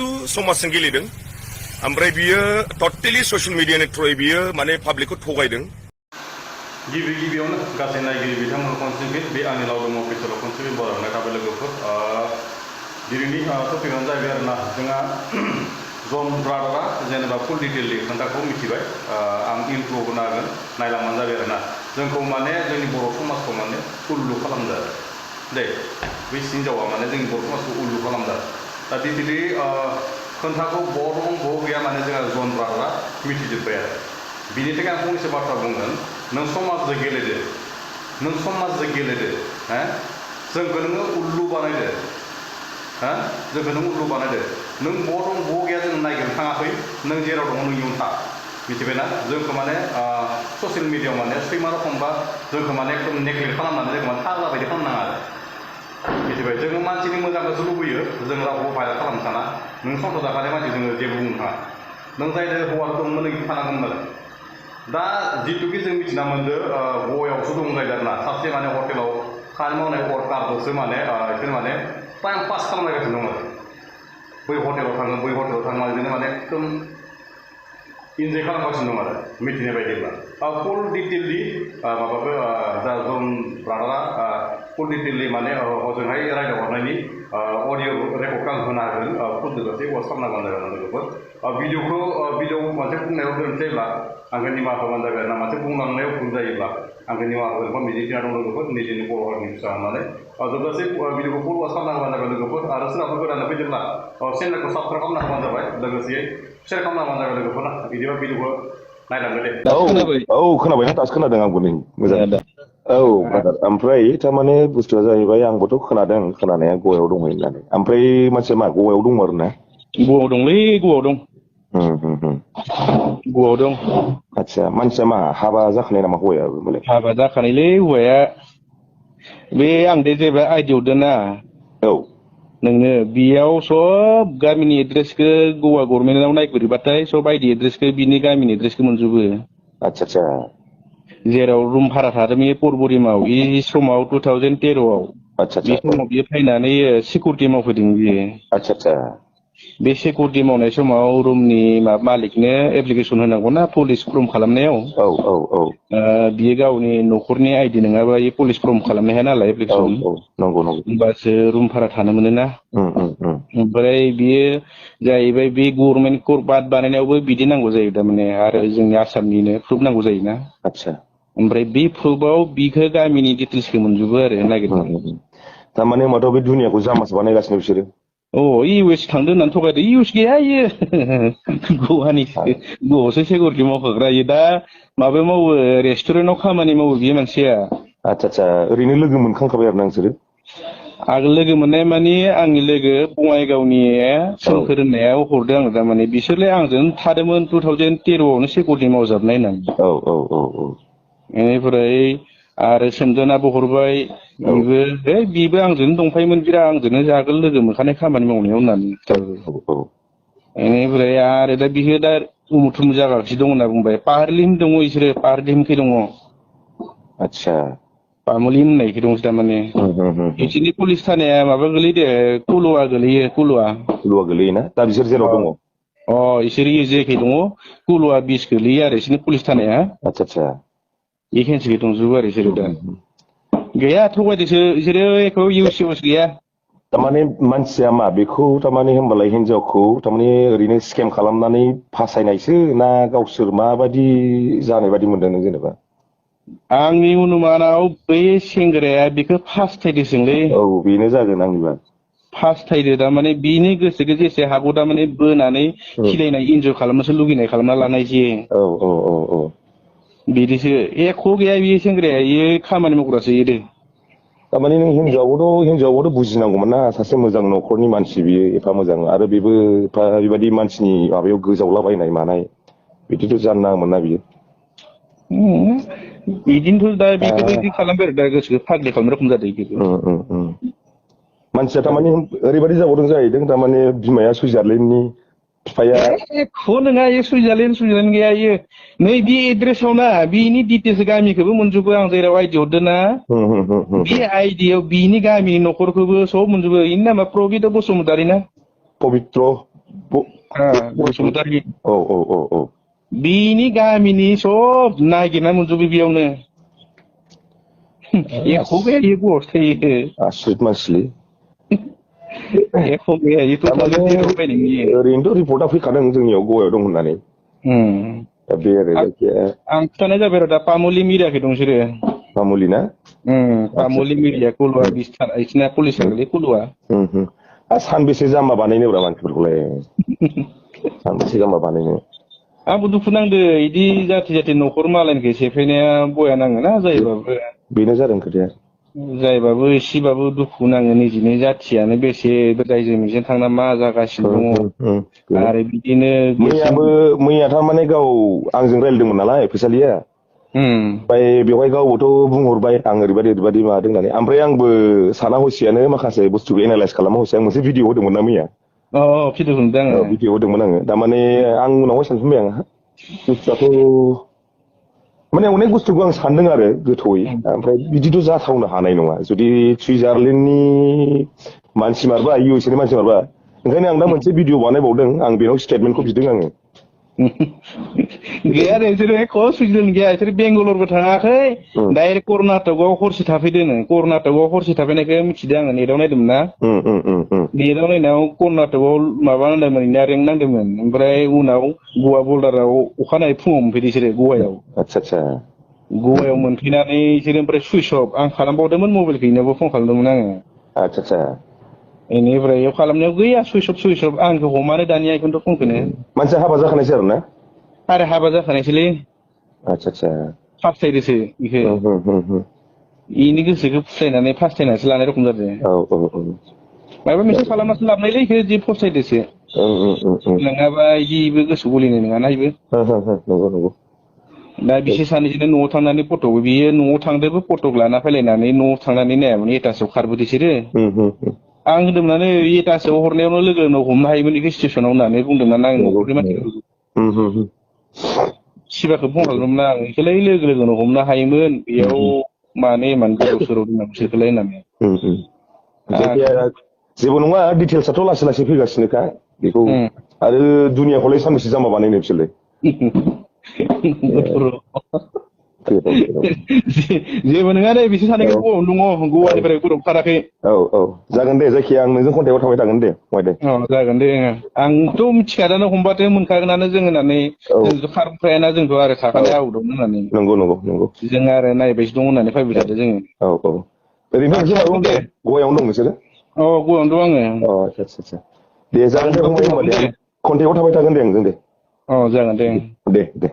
जिहेतु समाजजों गेलेदों ओमफ्राय बियो टटेलि ससियेल मिडियानि थ्रुयै बियो माने पाब्लिकखौ थगायदों गिबियावनो गासै नायगिरि बिथांमोन खनसेबो बे आंनि लावदुम अफिसाराव खनसेबो बरायनाय थाबाय लोगोफोर दिनैनि टपिकआनो जाहैबाय आरोना जोंहा जन ब्रादारा जेनेबा फुल डिटेलनि खोथाखौ मिथिबाय आं इन्ट्र' होनो हागोन नायलांबानो जाबाय आरोना जोंखौ माने जोंनि बर' समाजखौ माने उल्लु खालामदो आरो दे बै हिन्जावा माने जोंनि बर' समाजखौ उल्लु खालामदो दा डिटेलि खोथाखौ बर' दं बर' गैया माने जोंहा जन ब्रादारा मिथिजोब्बाय आरो बिनि थाखाय आं फंनैसो बाथ्रा बुंगोन नों समाजजों गेलेदो हो जोंखौ नोङो उल्लु बानायदो हो जोंखौ नों उल्लु बानायदो नों बर' दं बर' गैया जों नायगिरनो थाङाखै नों जेराव दङ नों इयुन था मिथिबायना जोंखौ माने ससियेल मिडियायाव माने सैमा रखमबा जोंखौ माने एकदम नेग्लेक्ट खालामनानै जोंखौ माने फाग्ला बायदि खालामनाङा आरो मिथिबाय जोङो मानसिनि मोजांखौसो लुबैयो जों रावखौबो भाइरेल खालामनो साना नों संसार जाखानाय मानसि जोङो जेबो बुंनो थाङा नों जायजों हौवा दंमोन नों थानांगौमोन आरो दा जिथुखि जों मिथिना मोनदो गवायावसो दं जायगा आरोना सासे माने हटेलाव खामानि मावनाय वर्कारदोसो माने बिसोर माने टाइम पास खालामलायगासिनो दं आरो बै हटेलाव थाङो बिदिनो माने एकदम इन्जय खालामगासिनो दं आरो मिथिनाय बायदिब्ला फुल डिटेललि माबाखौ जा जन ब्रादारा फुल डिटेललि माने हजोंहाय रायज्लायहरनायनि अडिअ रेकर्ड आं होनो हागोन फुल डिटेलसै वाच खालामनांगौ जागोन लोगोफोर भिडिअ मोनसे बुंनायाव गोरोन्थि जायोब्ला आंखौ निमाहा होबानो जाबाय आरोना मोनसे बुंलांनायाव भुल जायोब्ला आंखौ निमाहा होगोन मिजिंथिना दं लोगोफोर निजेनि बर' हारिनि फिसा होननानै जोबजासे भिडिअखौ फुल वाच खालामना होबानो जाबाय लोगोफोर आरो सोरबाफोर गोदानै फैदोंब्ला चेनेलखौ साबस्क्राइब खालामना होबानो जाबाय लोगोसे शेयार खालामना होबानो जाबाय लोगोफोर बिदिबा भिडिअखौ नायलांदो दे खोनाबाय दासो खोनादों आंबो नै मोजां ब्रादार ओमफ्राय थारमाने बुस्थुआ जाहैबाय आंबोथ' खोनादों खोनानाया गवायाव दङ होननानै ओमफ्राय मानसिया मा गवायाव दङ आरो ना गवायाव दंलै गवायाव दं गवायाव दं आदसा मानसिया मा हाबा जाखानाय नामा हौवायाबो मालाय हाबा जाखानायलै हौवाया बे आं दे जेब्ला आइडि हरदों ना औ नोंनो बेयाव सब गामिनि एड्रेसखौ गवा गभर्नमेन्टआव नायगिरबाथाय सब आइडि एड्रेसखौ बिनि गामिनि एड्रेसखौ मोनजोबो आदसा जेराव रुम भारा थादों बे परबरिमाव बे समाव 2013आव बे समाव बियो फैनानै सिकिउरिटि मावफैदों बियो आदसा बे सिकिउरिटि मावनाय समाव रुमनि मालिकनो एप्लिकेसन होनांगौना पुलिस फर्म खालामनायाव औ बियो गावनि न'खरनि आइडि नङाबा बे पुलिस फर्म खालामनो हाया नालाय एप्लिकेसन नंगौ होमबासो रुम भारा थानो मोनो ना ओमफ्राय बियो जाहैबाय बे गभर्नमेन्ट कर्ट बाद बानायनायावबो बिदि नांगौ जायो थारमाने आरो जोंनि आसामनिनो प्रुफ नांगौ जायोना आदसा ओमफ्राय बे प्रुफआव बिखौ गामिनि डिटेल्सखौ मोनजोबो आरो नागिरनानै थारमाने होनबाथ' बे दुनियाखौ जाम्बासो बानायगासिनो बिसोरो इउ एस थांदों होननानै थगायदो इउ एस गैया इयो गवासो सिकिउरिटि मावखाग्रा इयो दा माबायाव मावो रेस्टुरेन्टआव खामानि मावो बियो मानसिया आदसा ओरैनो लोगो मोनखांखाबाय आरो ना नोंसोरो आगोल लोगो मोननाय माने आंनि लोगो बङाइगावनि सोमखोर होननाया हरदों आङो थारमाने बिसोरलाय आंजों थादोंमोन 2013आवनो सिकिउरिटि मावजाबनाय होननानै बेनिफ्राय आरो सोमदोनाबो हरबाय बिबो आंजोंनो दंफायोमोन बिराद आंजोंनो आगोल लोगो मोनखानाय खामानि मावनायाव होननानै बेनिफ्राय आरो दा बियो दा उमुक थुमुक जागासिनो दं होनना बुंबाय पाहारलिम दङ बिसोरो पाहारलिमखै दङ आदसा पामुलिम होननायखै दंसो थारमाने बिसोरनि पुलिस थानाया माबा गोलैदो कुलुवा गोलैयो कुलुवा गोलैयोना दा बिसोर जेराव दङ इसोर जेखै दङ कुलुवा 20 गोलैयो आरो बिसोरनि पुलिस थानाया आदसा बेखेनसेखै दंजोबो आरो बिसोरो दा गैया थगायदोसो बिसोरो एख' इउस गैया थारमाने मानसिया मा बेखौ थारमाने होनबालाय हिनजावखौ थारमाने ओरैनो स्केम खालामनानै फासायनायसो ना गावसोर माबायदि जानाय बायदि मोनदों नों जेनेबा आंनि अनुमानाव बै सेंग्राया बेखौ फास्थायदोंसोलै बेनो जागोन आंनिबा फास्थायदो थारमाने बिनि गोसोखौ जेसे हागौ थारमाने बोनानै खिलायनाय इन्जय खालामनोसो लुगैनाय खालामना लानाय जे बिदिसो एख' गैया बियो सेंग्राया इयो खामानि मावग्रासो इयो थारमाने नों हिनजावाबोथ' बुजिनांगौमोन ना सासे मोजां न'खरनि मानसि बियो एफा मोजां आरो बेबो एफा बेबायदि मानसिनि माबायाव गोजावलाबायनाय मानाय बिदिथ' जानो नाङामोन ना बियो बिदिनोथ' दा बेखौबो बिदि खालामबाय आरो दा गोसोखौ फाग्लि खालामनाय रखम जादों मानसिया थारमाने ओरैबायदि जाबावदों जाहैदों थारमाने बिमाया सुइजारलेण्डनि बिफाया एख' नङा इयो सुइजारलेण्ड गैया इयो नै बे एड्रेसाव ना बिनि डिटेल्स गामिखौबो मोनजोबो आं जेराव आइडि हरदों ना बे आइडियाव बिनि गामिनि न'खरखौबो सब मोनजोबो इनि नामा प्रबित बसुमतारि ना पबित्र बसुमतारी औ औ औ औ बिनि गामिनि सब नागिरना मोनजोबो बेयावनो एख' गैया इयो गवासो थायो आसरित मानसिलै एख' गैया इयो टटेलि जिर' बायदि इयो ओरैनोथ' रिपर्टआ फैखादों जोंनियाव गवायाव दं होननानै दा बे आरो जायखिया आं खिथानाय जाबाय र' दा पामुलि मिरायाखै दं बिसोरो मामुलि ना आदसा पामुलि मिरिया कुलुवा बिसथारा बिसिना पुलिस गोलै कुलुवा सानबेसे जाम्बा बानायनोब्रा मानसिफोरखौलाय सानबेसे जाम्बा बानायनो आंबो दुखु नांदो इदि जाथि न'खर मालायनिखौ सेफायनाया बया नाङोना जायोबाबो बेनो जादों खोथाया जायबाबो एसेबाबो दुखु नाङो निजिनि जाथियानो बेसे दायजों मिजों थांना मा जागासिनो दङ आरो बिदिनो मैया थारमाने गाव आंजों रायज्लायदोंमोन नालाय फैसालिया ओमफ्राय बेवहाय गावबोथ' बुंहरबाय आं ओरैबायदि माबादों होननानै ओमफ्राय आंबो साना हसियानो माखासे बुस्थुखौ एनालाइस खालामा हसिया आं मोनसे भिडिअ होदोंमोन ना मैया भिडिअ नुदों आङो भिडिअ होदोंमोन आङो थारमाने आं उनावहाय सानफिनबाय आं बुस्थुआथ' माने अनेक बुस्थुखौ आं सानदों आरो गोथौयै ओमफ्राय बिदिथ' जाथावनो हानाय नङा जुदि सुइजारलेण्डनि मानसि मारबा इउ एस ए नि मानसि मारबा ओंखायनो आं दा मोनसे भिडिअ बानायबावदों आं बेनाव स्टेटमेन्टखौ बिदों आङो गैया बिसोरो एख' सुइजारलेण्ड गैया बिसोर बेंगालरबो थाङाखै डाइरेक्ट कर्नाटकआव हरसे थाफैदों कर्नाटकआव हरसे थाफैनायखौ मिथिदों आङो नेटआव नायदोंमोन ना नेटआव नायनायाव कर्नाटकआव माबा नांदोंमोन इनिया रेंक नांदोंमोन ओमफ्राय उनाव गवा बर्डाराव अखानायै फुङाव मोनफैदो बिसोरो गवायाव आदसा गवायाव मोनफैनानै बिसोरो ओमफ्राय सुइस अफ आं खालामबावदोंमोन मबाइलखौ इनावबो फन खालामदोंमोन आङो आदसा बेनिफ्राय इयाव खालामनायाव गैया सुइस अफ आंखौ हमानो दानिया बेखौनोथ' फनखौनो मानसिया हाबा जाखानायसै आरो ना आरो हाबा जाखानायसोलै आदसा फास्थायदोसो बेखौ इनि गोसोखौ फुस्लायनानै फास्थायनासो लानाय रखम जादों माबा मोनसे खालामनासो लाबोनायलै इखो जि फस्थायदोसो नङाबा इदिबो गोसो गलिनाय नङाना इबो नंगौ दा बिसोर सानैजोंनो न'आव थांनानै फटक बियो न'आव थांदोंबो फटक लाना फैलायनानै न'आव थांनानै नायामोन एटासआव खारबोदो बिसोरो आं होनदोंमोन एटासआव हरनायावनो लोगो लोगो हमनो हायोमोन बेखौ स्टेसनाव होननानै बुंदोंमोन आं न'खरनि मानसिफोरखौ सिबाखौ फन खालामदोंमोन आं बेखौलाय लोगो लोगोनो हमनो हायोमोन बेयाव मानो इमान गोदाव सोराव दोननांगौ बिसोरखौलाय होननानै जायखिया जेबो नङा डिटेल्सआथ' लासै लासै फैगासिनोखा बेखौ आरो दुनियाखौलाय सानबेसे जाम्बा बानायनो बिसोरलाय जेबो नङा दे बिसोर सानैखौ गवायावनो दङ गवानिफ्राय गरम खाराखै जागोन दे जायखिया आं नोंजों कन्टेक्टआव थाबाय थागोन दे दे जागोन दे आंथ' मिथिखादानो हमबाथाय मोनखागोनानो जों होननानै जोंथ' खारबोखायाना जोंथ' आरो थाखानाय आउटआवनो होननानै नंगौ जों आरो नायबायसो दं होननानै फैबाय थादो जोङो ओरैनो माबायावनो दं गवायावनो दं नोंसोरो गवायावनो दं आङो आदसा दे जागोन दे फंबाय होनबा दे कन्टेक्टआव थाबाय थागोन दे आंजों दे जागोन दे दे